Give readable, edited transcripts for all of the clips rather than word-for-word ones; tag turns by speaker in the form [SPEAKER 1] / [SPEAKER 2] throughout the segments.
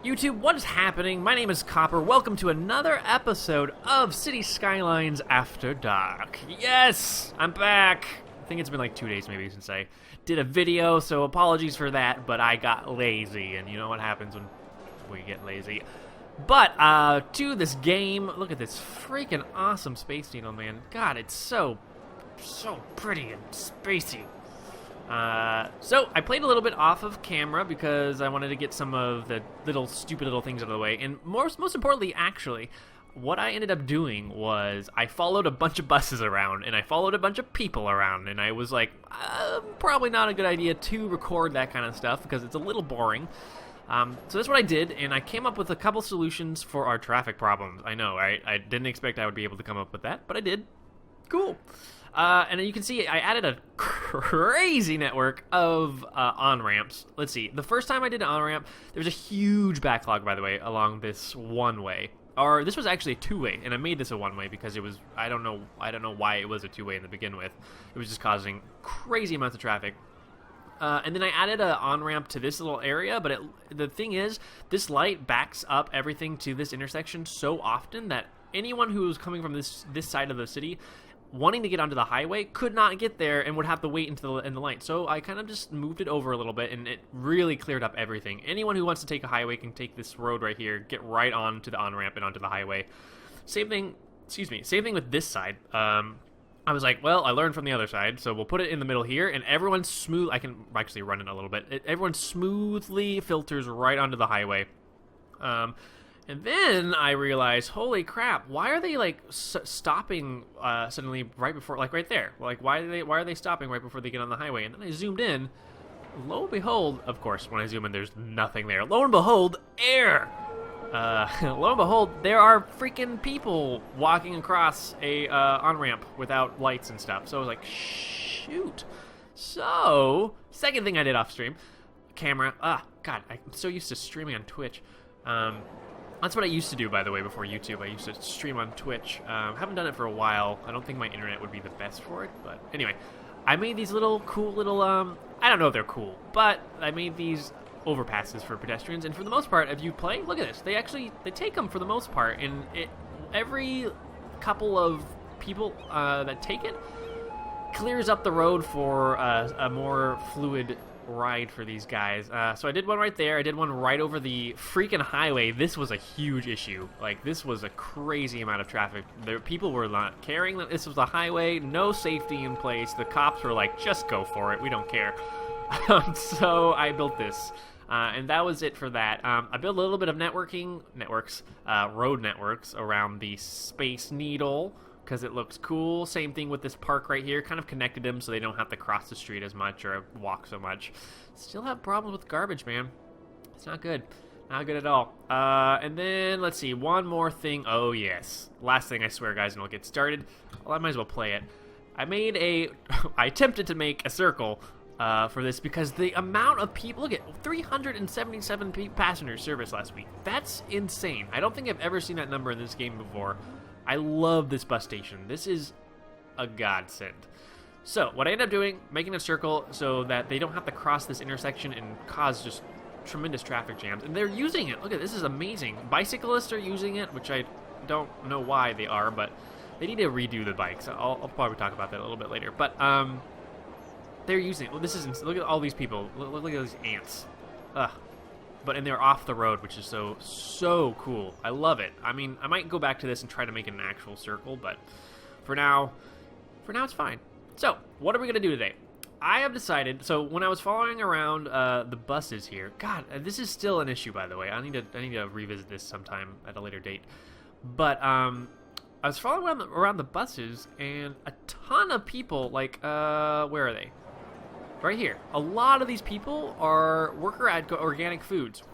[SPEAKER 1] YouTube, what is happening? My name is Copper. Welcome to another episode of City Skylines After Dark. Yes, I'm back. I think it's been like 2 days maybe since I did a video, so apologies for that, but I got lazy, and you know what happens when we get lazy. But, to this game, look at this freaking awesome Space Needle, man. God, it's so pretty and spacey. So I played a little bit off of camera because I wanted to get some of the stupid little things out of the way, and most importantly, actually, what I ended up doing was I followed a bunch of buses around, and I followed a bunch of people around, and I was like, probably not a good idea to record that kind of stuff because it's a little boring. So that's what I did, and I came up with a couple solutions for our traffic problems. I know, right? I didn't expect I would be able to come up with that, but I did. Cool. And you can see I added a crazy network of on-ramps. Let's see. The first time I did an on-ramp, there was a huge backlog, by the way, along this one-way. Or this was actually a two-way, and I made this a one-way because it was, I don't know why it was a two-way to begin with. It was just causing crazy amounts of traffic. And then I added an on-ramp to this little area, but the thing is, this light backs up everything to this intersection so often that anyone who was coming from this side of the city wanting to get onto the highway could not get there and would have to wait in the light. So I kind of just moved it over a little bit, and it really cleared up everything. Anyone who wants to take a highway can take this road right here, get right onto the on-ramp and onto the highway. Same thing with this side. I was like, well, I learned from the other side, so we'll put it in the middle here, and everyone's smooth. I can actually run it a little bit. Everyone smoothly filters right onto the highway. And then I realized, holy crap, why are they, like, stopping suddenly right before, like, right there? Like, why are they stopping right before they get on the highway? And then I zoomed in. Lo and behold, of course, when I zoom in, there's nothing there. Lo and behold, air! Lo and behold, there are freaking people walking across a on-ramp without lights and stuff. So I was like, shoot. So, second thing I did off-stream, camera. God, I'm so used to streaming on Twitch. That's what I used to do, by the way, before YouTube. I used to stream on Twitch. Haven't done it for a while. I don't think my internet would be the best for it, but anyway. I made these cool little, I don't know if they're cool, but I made these overpasses for pedestrians, and for the most part, if you play, look at this. They take them for the most part, and every couple of people that take it clears up the road for a more fluid ride for these guys. So I did one right there. I did one right over the freaking highway. This was a huge issue. Like, this was a crazy amount of traffic. People were not caring that this was a highway. No safety in place. The cops were like, just go for it. We don't care. So I built this. And that was it for that. I built a little bit of road networks around the Space Needle, because it looks cool. Same thing with this park right here. Kind of connected them so they don't have to cross the street as much or walk so much. Still have problems with garbage, man. It's not good. Not good at all. And then, let's see. One more thing. Oh, yes. Last thing, I swear, guys, and we'll get started. Well, I might as well play it. I attempted to make a circle for this because the amount of people... Look at 377 passenger service last week. That's insane. I don't think I've ever seen that number in this game before. I love this bus station. This is a godsend. So, what I ended up doing, making a circle so that they don't have to cross this intersection and cause just tremendous traffic jams. And they're using it. Look at this. This is amazing. Bicyclists are using it, which I don't know why they are, but they need to redo the bikes. I'll probably talk about that a little bit later. But they're using it. Well, look at all these people. Look at these ants. And they're off the road, which is so cool. I love it. I mean, I might go back to this and try to make it an actual circle, but for now it's fine. So, what are we going to do today? I have decided, so when I was following around the buses here, God, this is still an issue, by the way. I need to revisit this sometime at a later date. But I was following around the buses, and a ton of people, like, where are they? Right here. A lot of these people work at Organic Foods.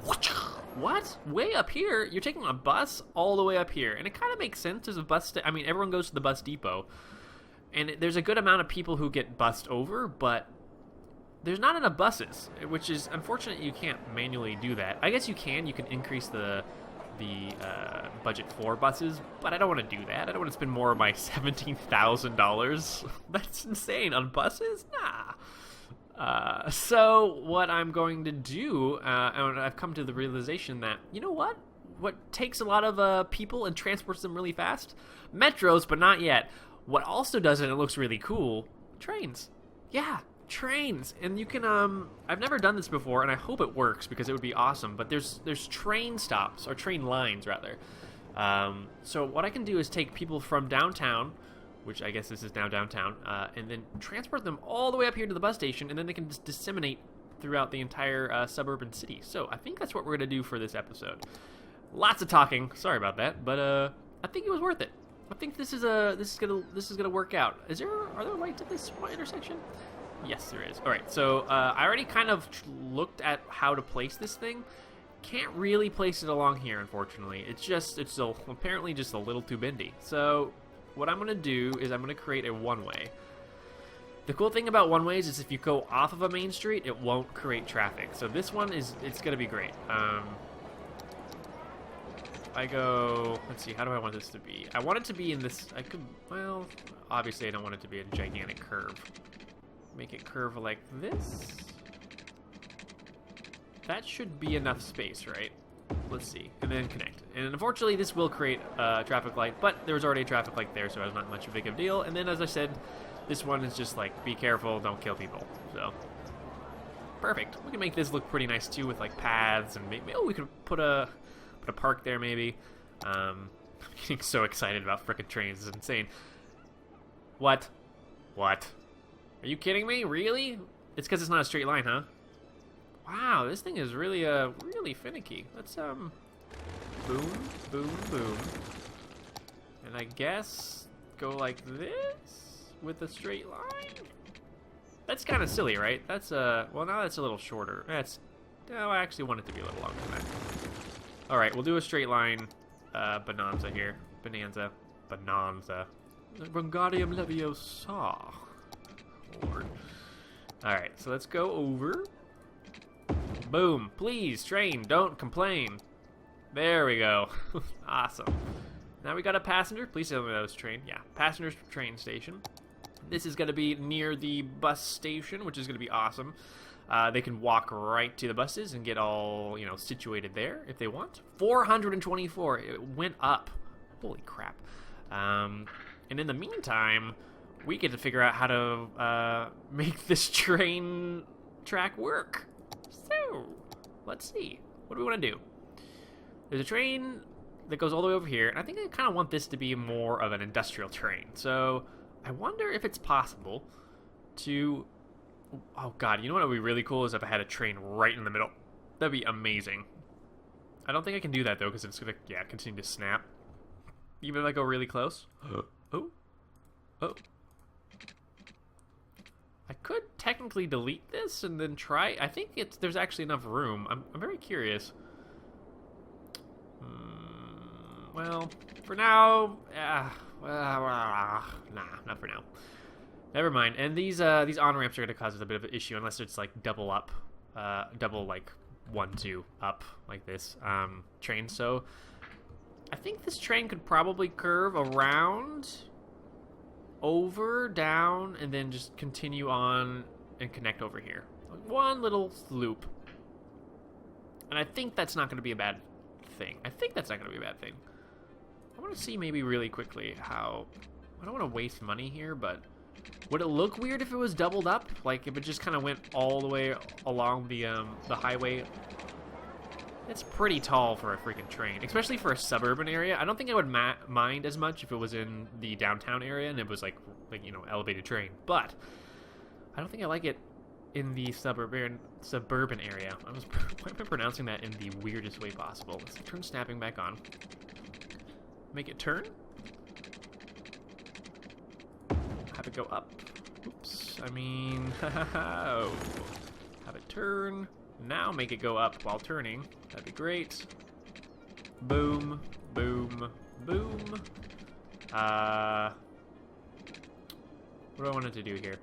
[SPEAKER 1] What? Way up here? You're taking a bus all the way up here. And it kind of makes sense. There's a bus... everyone goes to the bus depot. And there's a good amount of people who get bussed over, but there's not enough buses, which is unfortunate. You can't manually do that. I guess you can. You can increase the budget for buses, but I don't want to do that. I don't want to spend more of my $17,000. That's insane. On buses? Nah. So what I'm going to do, and I've come to the realization that, you know what? What takes a lot of people and transports them really fast? Metros, but not yet. What also does it, and it looks really cool, trains. Yeah, trains. And you can, I've never done this before, and I hope it works because it would be awesome, but there's train stops, or train lines, rather. So what I can do is take people from downtown, which I guess this is now downtown, and then transport them all the way up here to the bus station, and then they can just disseminate throughout the entire suburban city. So I think that's what we're going to do for this episode. Lots of talking. Sorry about that, but I think it was worth it. I think this is gonna work out. Are there lights at this intersection? Yes, there is. All right, so I already kind of looked at how to place this thing. Can't really place it along here, unfortunately. It's apparently just a little too bendy. So what I'm gonna do is I'm gonna create a one-way. The cool thing about one-ways is if you go off of a main street, it won't create traffic. So this one it's gonna be great. I go, let's see, how do I want this to be? I want it to be in this, well, obviously I don't want it to be a gigantic curve. Make it curve like this. That should be enough space, right? Let's see, and then connect. And unfortunately, this will create a traffic light, but there was already a traffic light there, so it's not much of a big of a deal. And then, as I said, this one is just like, be careful, don't kill people. So, perfect. We can make this look pretty nice too, with like paths, and maybe, we could put a park there, maybe. I'm getting so excited about frickin' trains. It's insane. What? Are you kidding me? Really? It's because it's not a straight line, huh? Wow, this thing is really, really finicky. Let's, boom, boom, boom. And I guess go like this with a straight line? That's kind of silly, right? That's, well, now that's a little shorter. No, I actually want it to be a little longer than that. Alright, we'll do a straight line bonanza here. Bonanza. Wingardium Leviosa. Lord. Alright, so let's go over. Boom. Please, train, don't complain. There we go. Awesome. Now we got a passenger. Please tell me that was train. Yeah, passenger train station. This is going to be near the bus station, which is going to be awesome. They can walk right to the buses and get all, situated there if they want. 424. It went up. Holy crap. And in the meantime, we get to figure out how to make this train track work. So, let's see. What do we want to do? There's a train that goes all the way over here, and I think I kind of want this to be more of an industrial train. So, I wonder if it's possible to... Oh god, you know what would be really cool is if I had a train right in the middle. That'd be amazing. I don't think I can do that though, because it's gonna, continue to snap. Even if I go really close. Oh. I could technically delete this and then try. I think there's actually enough room. I'm very curious. Well, for now, nah, not for now. Never mind. And these on-ramps are going to cause us a bit of an issue unless it's like double like 1, 2 up like this train. So I think this train could probably curve around, over, down, and then just continue on and connect over here. One little loop. And I think that's not going to be a bad thing. I want to see maybe really quickly how... I don't want to waste money here, but... Would it look weird if it was doubled up? Like, if it just kind of went all the way along the highway? It's pretty tall for a freaking train, especially for a suburban area. I don't think I would mind as much if it was in the downtown area and it was like elevated train. But I don't think I like it in the suburban area. Why am I pronouncing that in the weirdest way possible? Let's turn snapping back on. Make it turn. Have it go up. Oops. I mean, have it turn. Now make it go up while turning. That'd be great. Boom, boom, boom. What do I want it to do here?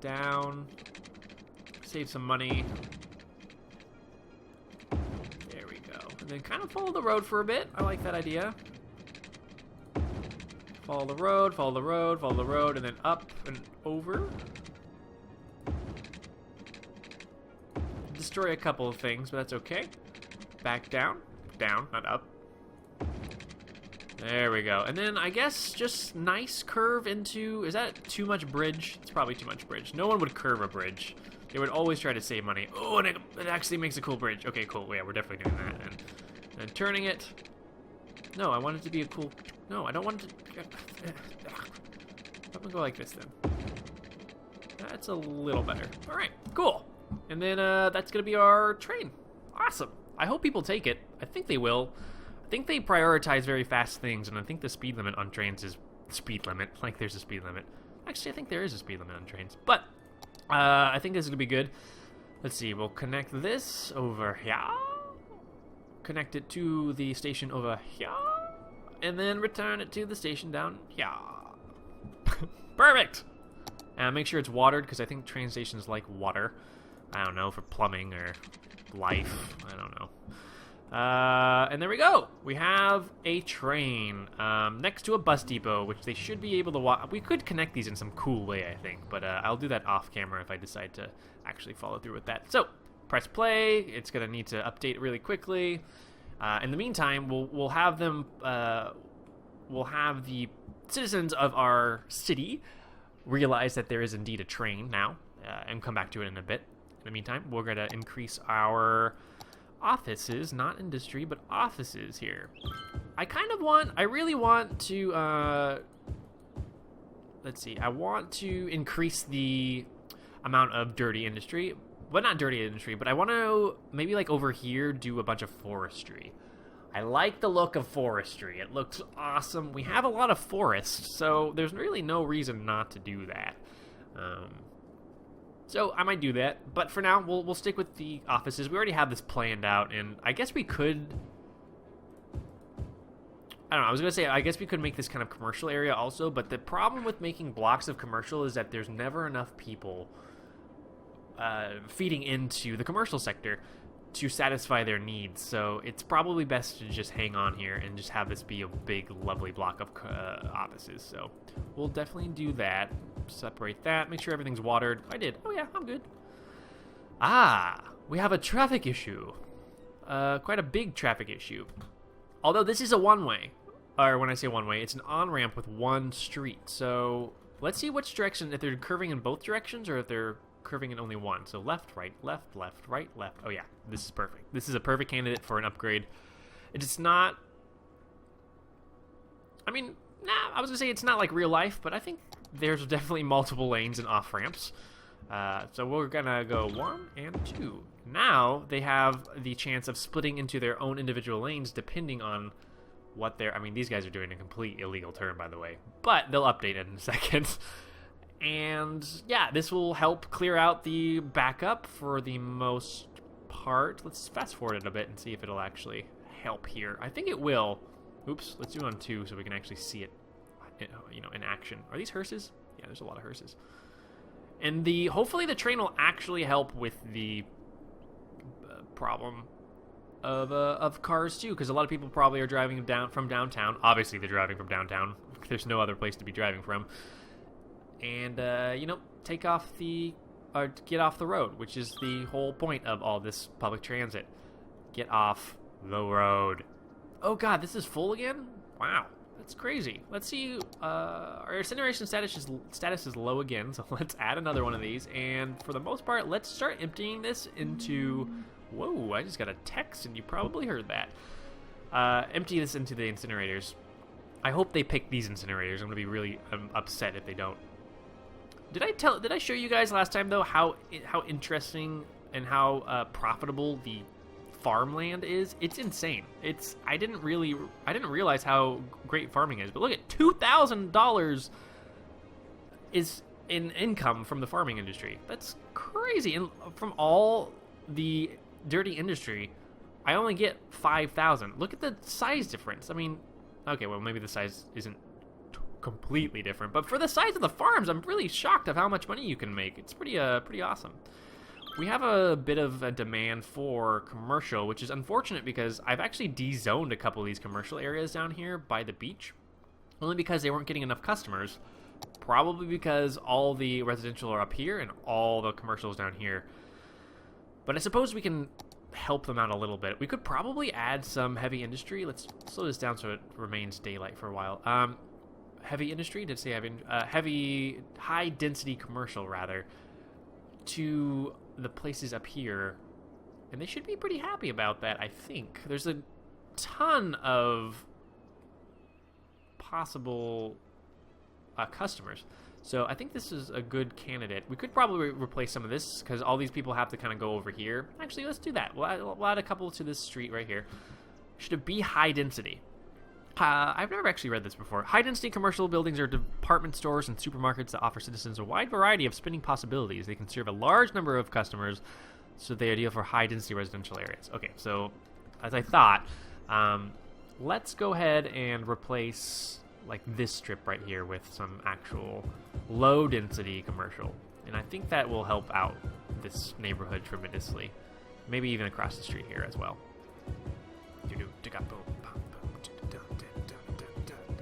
[SPEAKER 1] Down. Save some money. There we go. And then kind of follow the road for a bit. I like that idea. Follow the road, follow the road, follow the road, and then up and over. destroy a couple of things, but that's okay. Back down. Down, not up. There we go. And then I guess just nice curve into... Is that too much bridge? It's probably too much bridge. No one would curve a bridge. They would always try to save money. Oh, and it actually makes a cool bridge. Okay, cool. Yeah, we're definitely doing that. And turning it. No, I want it to be a cool... No, I don't want it to... I'm gonna go like this then. That's a little better. All right, cool. And then that's gonna be our train. Awesome. I hope people take it. I think they will. I think they prioritize very fast things, and I think the speed limit on trains is speed limit. Like there's a speed limit. Actually, I think there is a speed limit on trains. But I think this is gonna be good. Let's see. We'll connect this over here. Connect it to the station over here, and then return it to the station down here. Perfect! And make sure it's watered, because I think train stations like water. I don't know, for plumbing or life. I don't know. And there we go. We have a train next to a bus depot, which they should be able to walk. We could connect these in some cool way, I think, but I'll do that off camera if I decide to actually follow through with that. So, press play. It's going to need to update really quickly. In the meantime, we'll have them... we'll have the citizens of our city realize that there is indeed a train now, and come back to it in a bit. In the meantime, we're going to increase our offices, not industry, but offices here. I really want to, let's see, I want to increase the amount of dirty industry. Well, not dirty industry, but I want to maybe like over here do a bunch of forestry. I like the look of forestry. It looks awesome. We have a lot of forests, so there's really no reason not to do that. So I might do that, but for now, we'll stick with the offices. We already have this planned out, and I guess we could... I don't know, I was going to say, I guess we could make this kind of commercial area also, but the problem with making blocks of commercial is that there's never enough people feeding into the commercial sector to satisfy their needs, so it's probably best to just hang on here and just have this be a big, lovely block of offices. So we'll definitely do that. Separate that, make sure everything's watered. I did. Oh yeah, I'm good. Ah, we have a traffic issue. Quite a big traffic issue. Although this is a one-way, or when I say one-way, it's an on-ramp with one street. So let's see which direction, if they're curving in both directions or if they're curving in only one. So left, right, left, left, right, left. Oh yeah, this is perfect. This is a perfect candidate for an upgrade. It's not... I mean, nah, I was gonna say it's not like real life, but I think there's definitely multiple lanes and off-ramps. So we're gonna go 1 and 2. Now they have the chance of splitting into their own individual lanes depending on what they're... I mean, these guys are doing a complete illegal turn, by the way. But they'll update it in a second. And yeah, this will help clear out the backup for the most part. Let's fast forward it a bit and see if it'll actually help here. I think it will. Oops, let's do it on 2 so we can actually see it, you know, in action. Are these hearses? Yeah, there's a lot of hearses. And hopefully the train will actually help with the problem of cars too, because a lot of people probably are driving from downtown. Obviously, they're driving from downtown. There's no other place to be driving from. And you know, get off the road, which is the whole point of all this public transit. Get off the road. Oh god, this is full again? Wow, that's crazy. Let's see, our incineration status is low again, so let's add another one of these, and for the most part, let's start emptying this into... Whoa, I just got a text, and you probably heard that. Empty this into the incinerators. I hope they pick these incinerators. I'm gonna be really upset if they don't. Did I show you guys last time though how interesting and how profitable the farmland is? It's insane. I didn't realize how great farming is. But look at $2,000 is in income from the farming industry. That's crazy. And from all the dirty industry, I only get 5,000. Look at the size difference. I mean, okay, well maybe the size isn't completely different, but for the size of the farms, I'm really shocked of how much money you can make. It's pretty awesome. We have a bit of a demand for commercial, which is unfortunate because I've actually de-zoned a couple of these commercial areas down here by the beach, only because they weren't getting enough customers. Probably because all the residential are up here and all the commercials down here. But I suppose we can help them out a little bit. We could probably add some heavy industry. Let's slow this down so it remains daylight for a while. Heavy industry? Did it say heavy, high density commercial, rather, to the places up here. And they should be pretty happy about that, I think. There's a ton of possible customers. So I think this is a good candidate. We could probably replace some of this because all these people have to kind of go over here. Actually, let's do that. We'll add a couple to this street right here. Should it be high density? I've never actually read this before. High density commercial buildings are department stores and supermarkets that offer citizens a wide variety of spending possibilities. They can serve a large number of customers, so they're ideal for high density residential areas. Okay, so as I thought, let's go ahead and replace like this strip right here with some actual low density commercial, and I think that will help out this neighborhood tremendously. Maybe even across the street here as well.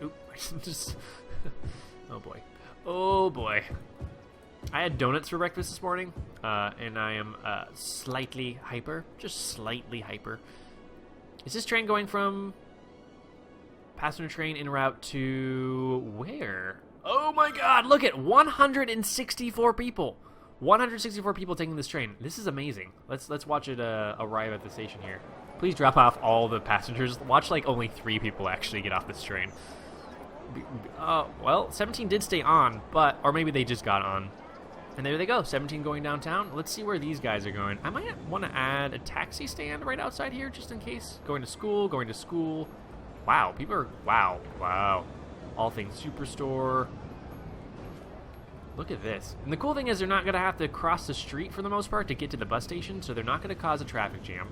[SPEAKER 1] Oop, just oh boy. I had donuts for breakfast this morning, and I am slightly hyper, just slightly hyper. Is this train going from passenger train en route to where? Oh my god, look at 164 people. 164 people taking this train. This is amazing. Let's watch it arrive at the station here. Please drop off all the passengers. Watch like only 3 people actually get off this train. Well, 17 did stay on, or maybe they just got on. And there they go, 17 going downtown. Let's see where these guys are going. I might want to add a taxi stand right outside here just in case. Going to school. Wow, people are, wow. All Things Superstore. Look at this. And the cool thing is they're not going to have to cross the street for the most part to get to the bus station, so they're not going to cause a traffic jam.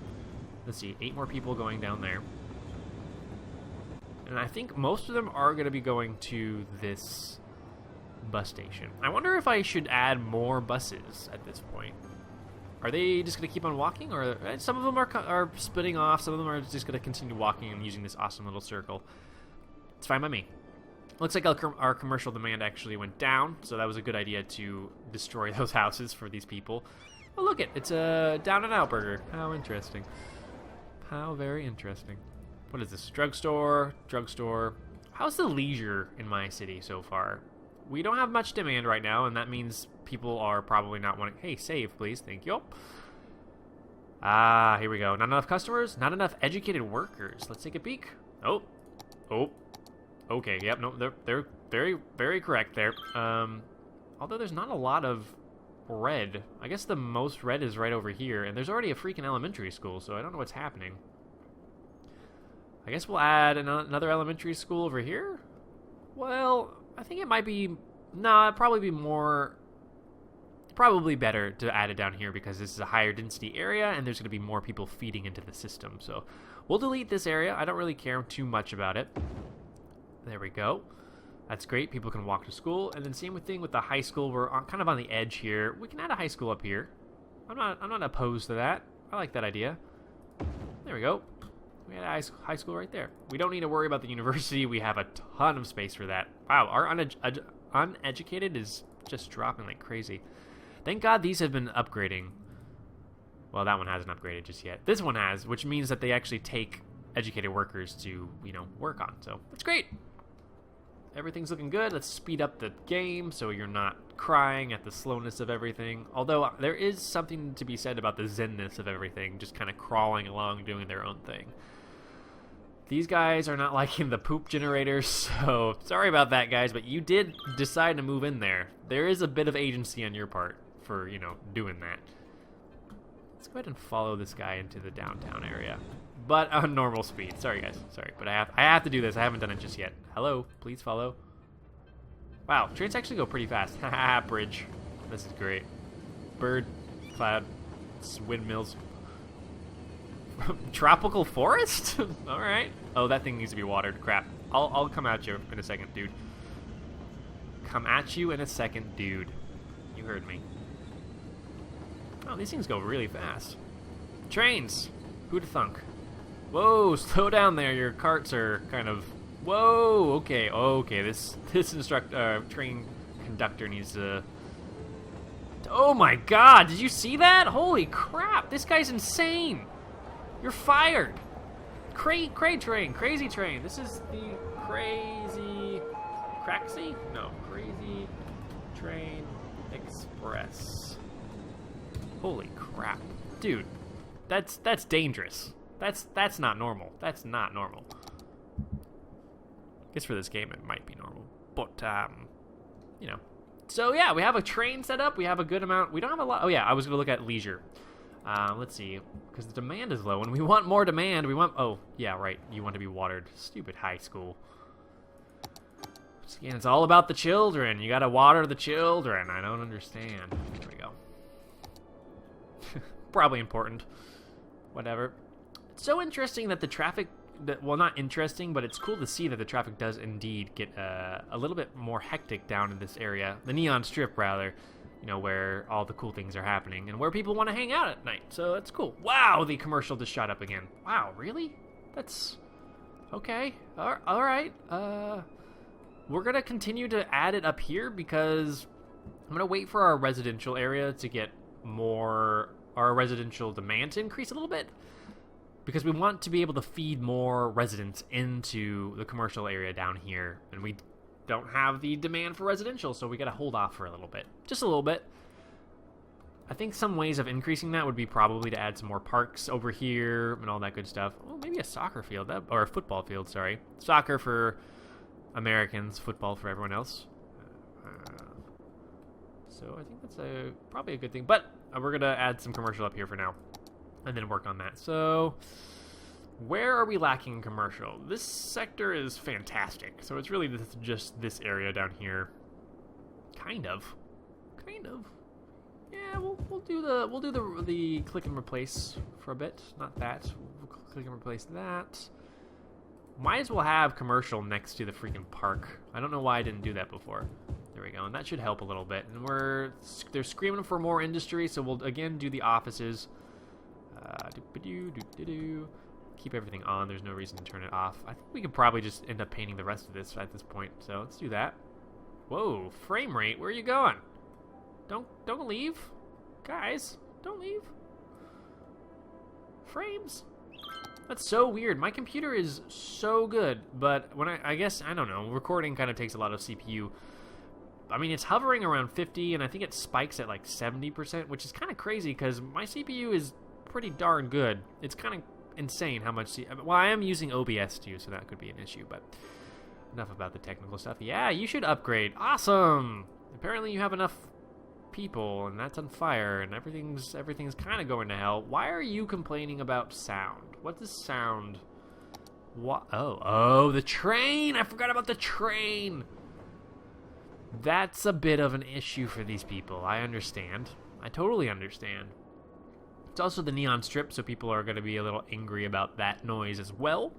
[SPEAKER 1] Let's see, 8 more people going down there. And I think most of them are going to be going to this bus station. I wonder if I should add more buses at this point. Are they just going to keep on walking? Or some of them are splitting off. Some of them are just going to continue walking and using this awesome little circle. It's fine by me. Looks like our commercial demand actually went down, so that was a good idea to destroy those houses for these people. Oh, look it. It's a Down and Out burger. How interesting. How very interesting. What is this? Drugstore. How's the leisure in my city so far? We don't have much demand right now, and that means people are probably not wanting... Hey, save, please. Thank you. Here we go. Not enough customers? Not enough educated workers. Let's take a peek. Oh. Okay, yep, no, they're very, very correct there. Although there's not a lot of red. I guess the most red is right over here, and there's already a freaking elementary school, so I don't know what's happening. I guess we'll add another elementary school over here? Well, I think it might be... No, it'd probably be more... Probably better to add it down here because this is a higher density area and there's going to be more people feeding into the system. So we'll delete this area. I don't really care too much about it. There we go. That's great. People can walk to school. And then same thing with the high school. We're kind of on the edge here. We can add a high school up here. I'm not opposed to that. I like that idea. There we go. We had a high school right there. We don't need to worry about the university. We have a ton of space for that. Wow, our uneducated is just dropping like crazy. Thank God these have been upgrading. Well, that one hasn't upgraded just yet. This one has, which means that they actually take educated workers to, work on. So that's great. Everything's looking good. Let's speed up the game so you're not crying at the slowness of everything. Although there is something to be said about the zenness of everything, just kind of crawling along, doing their own thing. These guys are not liking the poop generators, so sorry about that, guys, but you did decide to move in there. There is a bit of agency on your part for, doing that. Let's go ahead and follow this guy into the downtown area, but on normal speed. Sorry, guys. Sorry, but I have to do this. I haven't done it just yet. Hello, please follow. Wow, trains actually go pretty fast. Haha, bridge. This is great. Bird, cloud, windmills. Tropical forest? All right. Oh, that thing needs to be watered. Crap. I'll come at you in a second, dude. Come at you in a second, dude. You heard me. Oh, these things go really fast. Trains. Who'd thunk? Whoa, slow down there. Your carts are kind of... Whoa, okay. This train conductor needs to Oh my god, did you see that? Holy crap, this guy's insane. You're fired. Crazy train. This is the crazy train express. Holy crap. Dude, that's dangerous. That's not normal. That's not normal. I guess for this game it might be normal. But you know. So yeah, we have a train set up. We have a good amount. We don't have a lot. Oh yeah, I was gonna look at leisure. Let's see, because the demand is low, and we want more demand. We want. Oh yeah, right. You want to be watered. Stupid high school. Again, it's all about the children. You gotta water the children. I don't understand. Here we go. Probably important. Whatever. It's so interesting that the traffic. Well, not interesting, but it's cool to see that the traffic does indeed get a little bit more hectic down in this area. The neon strip, rather, you know, where all the cool things are happening and where people want to hang out at night. So that's cool. Wow, the commercial just shot up again. Wow, really? That's okay. All right. We're gonna continue to add it up here because I'm gonna wait for our residential area to get more, our residential demand to increase a little bit. Because we want to be able to feed more residents into the commercial area down here. And we don't have the demand for residential, so we gotta hold off for a little bit. Just a little bit. I think some ways of increasing that would be probably to add some more parks over here and all that good stuff. Oh, maybe a soccer field, or a football field, sorry. Soccer for Americans, football for everyone else. So I think that's probably a good thing. But we're gonna add some commercial up here for now. And then work on that. So, where are we lacking in commercial? This sector is fantastic. So it's really just this area down here. Kind of. Yeah, we'll do the click and replace for a bit. Not that. We'll click and replace that. Might as well have commercial next to the freaking park. I don't know why I didn't do that before. There we go, and that should help a little bit. And they're screaming for more industry, so we'll again do the offices. Keep everything on. There's no reason to turn it off. I think we could probably just end up painting the rest of this at this point. So let's do that. Whoa, frame rate. Where are you going? Don't leave, guys. Don't leave. Frames. That's so weird. My computer is so good, but when I guess I don't know. Recording kind of takes a lot of CPU. I mean, it's hovering around 50, and I think it spikes at like 70%, which is kind of crazy because my CPU is pretty darn good. It's kind of insane how much. Well, I am using OBS too, so that could be an issue. But enough about the technical stuff. Yeah, you should upgrade. Awesome. Apparently, you have enough people, and that's on fire, and everything's kind of going to hell. Why are you complaining about sound? What does sound? What? Oh, the train. I forgot about the train. That's a bit of an issue for these people. I understand. I totally understand. It's also the neon strip, so people are going to be a little angry about that noise as well.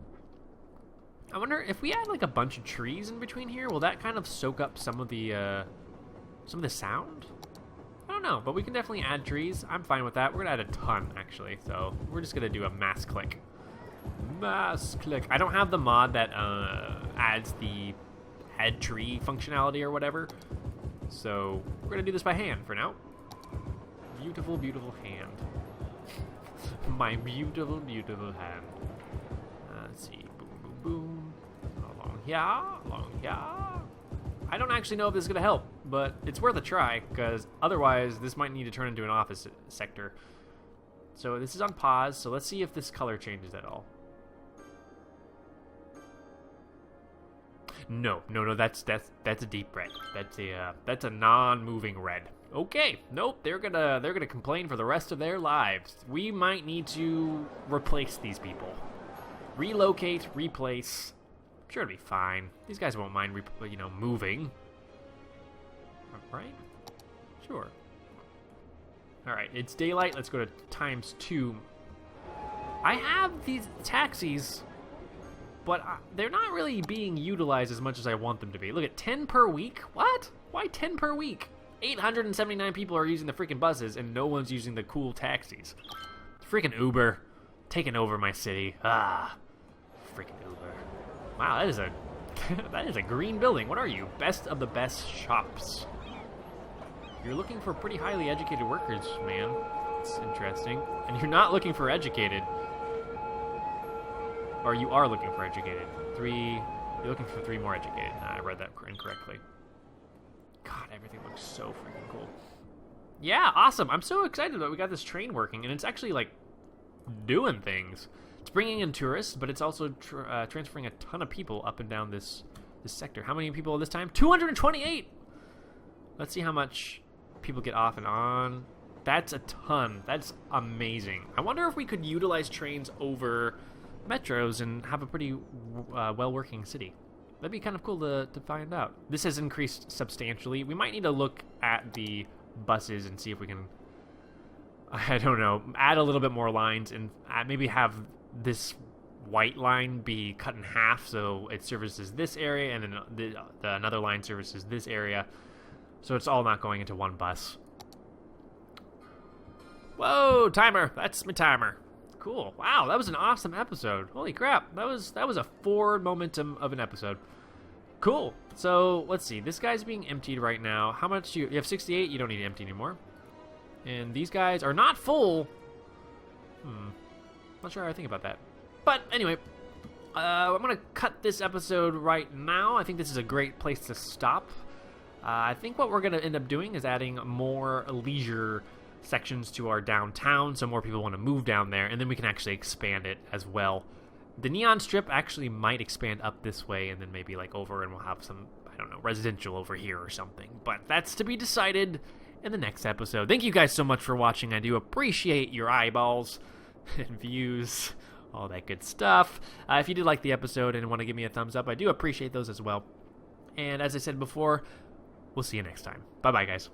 [SPEAKER 1] I wonder if we add like a bunch of trees in between here, will that kind of soak up some of the sound? I don't know, but we can definitely add trees. I'm fine with that. We're going to add a ton, actually, so we're just going to do a mass click. Mass click. I don't have the mod that adds the head tree functionality or whatever, so we're going to do this by hand for now. Beautiful, beautiful hand. My beautiful, beautiful hand. Let's see. Boom, boom, boom. Along here. I don't actually know if this is going to help, but it's worth a try, because otherwise this might need to turn into an office sector. So this is on pause, so let's see if this color changes at all. No, that's a deep red. That's a non-moving red. Okay, nope, they're gonna complain for the rest of their lives. We might need to replace these people. Relocate, replace. I'm sure it'll be fine. These guys won't mind, moving. Right? Sure. All right, it's daylight. Let's go to ×2. I have these taxis, but they're not really being utilized as much as I want them to be. Look at 10 per week. What? Why 10 per week? 879 people are using the freaking buses, and no one's using the cool taxis. Freaking Uber, taking over my city. Freaking Uber. Wow, that is a green building. What are you? Best of the best shops. You're looking for pretty highly educated workers, man. It's interesting. And you're not looking for educated. Or you are looking for educated. You're looking for 3 more educated. Nah, I read that incorrectly. God, everything looks so freaking cool. Yeah, awesome. I'm so excited that we got this train working, and it's actually, like, doing things. It's bringing in tourists, but it's also transferring a ton of people up and down this sector. How many people this time? 228! Let's see how much people get off and on. That's a ton. That's amazing. I wonder if we could utilize trains over metros and have a pretty well-working city. That'd be kind of cool to find out. This has increased substantially. We might need to look at the buses and see if we can, I don't know, add a little bit more lines and maybe have this white line be cut in half so it services this area and then another line services this area, so it's all not going into one bus. Whoa, timer! That's my timer. Cool. Wow, that was an awesome episode. Holy crap, that was a forward momentum of an episode. Cool. So let's see. This guy's being emptied right now. How much you have? 68. You don't need to empty anymore. And these guys are not full. Not sure how I think about that. But anyway, I'm gonna cut this episode right now. I think this is a great place to stop. I think what we're gonna end up doing is adding more leisure sections to our downtown, so more people want to move down there, and then we can actually expand it as well. The neon strip actually might expand up this way and then maybe like over, and we'll have some, I don't know, residential over here or something, but that's to be decided in the next episode. Thank you guys so much for watching. I do appreciate your eyeballs and views, all that good stuff. If you did like the episode and want to give me a thumbs up, I do appreciate those as well. And as I said before, we'll see you next time. Bye bye, guys.